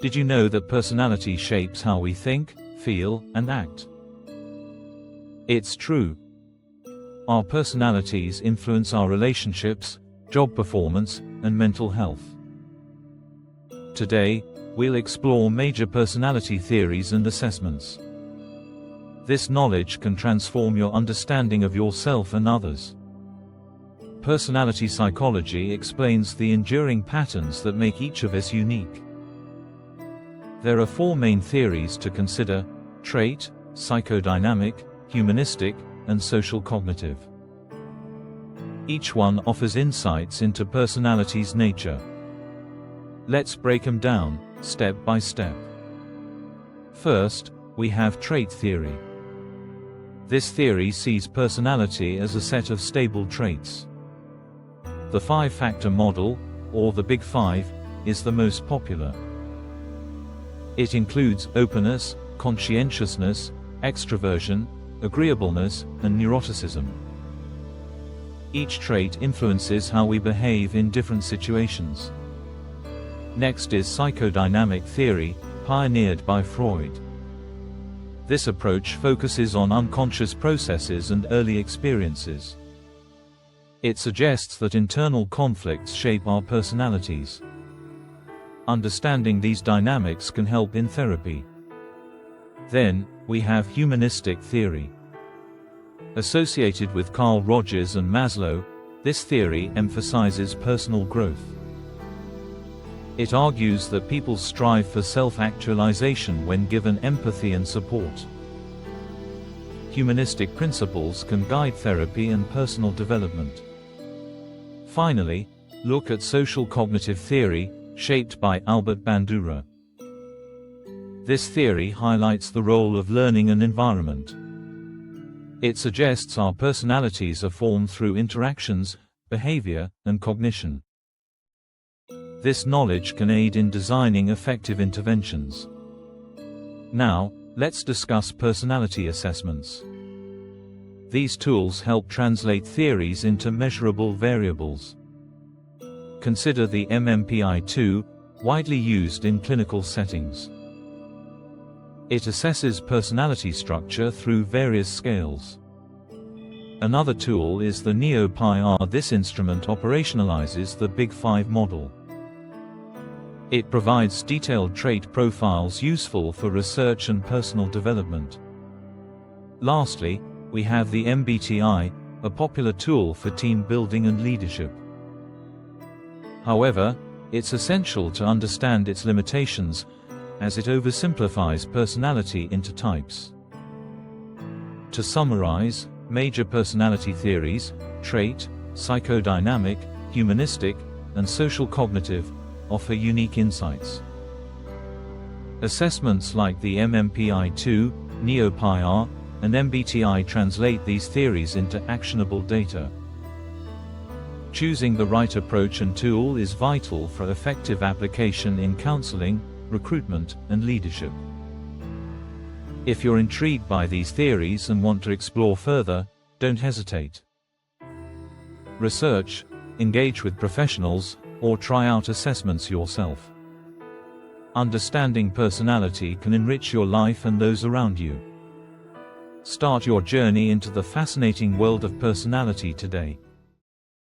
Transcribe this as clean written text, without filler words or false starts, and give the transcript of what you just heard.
Did you know that personality shapes how we think, feel, and act? It's true. Our personalities influence our relationships, job performance, and mental health. Today, we'll explore major personality theories and assessments. This knowledge can transform your understanding of yourself and others. Personality psychology explains the enduring patterns that make each of us unique. There are four main theories to consider: trait, psychodynamic, humanistic, and social cognitive. Each one offers insights into personality's nature. Let's break them down, step by step. First, we have trait theory. This theory sees personality as a set of stable traits. The five-factor model, or the Big Five, is the most popular. It includes openness, conscientiousness, extroversion, agreeableness, and neuroticism. Each trait influences how we behave in different situations. Next is psychodynamic theory, pioneered by Freud. This approach focuses on unconscious processes and early experiences. It suggests that internal conflicts shape our personalities. Understanding these dynamics can help in therapy. Then, we have humanistic theory. Associated with Carl Rogers and Maslow, this theory emphasizes personal growth. It argues that people strive for self-actualization when given empathy and support. Humanistic principles can guide therapy and personal development. Finally, look at social cognitive theory, shaped by Albert Bandura. This theory highlights the role of learning and environment. It suggests our personalities are formed through interactions, behavior, and cognition. This knowledge can aid in designing effective interventions. Now, let's discuss personality assessments. These tools help translate theories into measurable variables. Consider the MMPI-2, widely used in clinical settings. It assesses personality structure through various scales. Another tool is the Neo-Pi-R. This instrument operationalizes the Big Five model. It provides detailed trait profiles useful for research and personal development. Lastly, we have the MBTI, a popular tool for team building and leadership. However, it's essential to understand its limitations, as it oversimplifies personality into types. To summarize, major personality theories, trait, psychodynamic, humanistic, and social cognitive, offer unique insights. Assessments like the MMPI-2, Neo-Pi-R, and MBTI translate these theories into actionable data. Choosing the right approach and tool is vital for effective application in counseling, recruitment, and leadership. If you're intrigued by these theories and want to explore further, don't hesitate. Research, engage with professionals, or try out assessments yourself. Understanding personality can enrich your life and those around you. Start your journey into the fascinating world of personality today.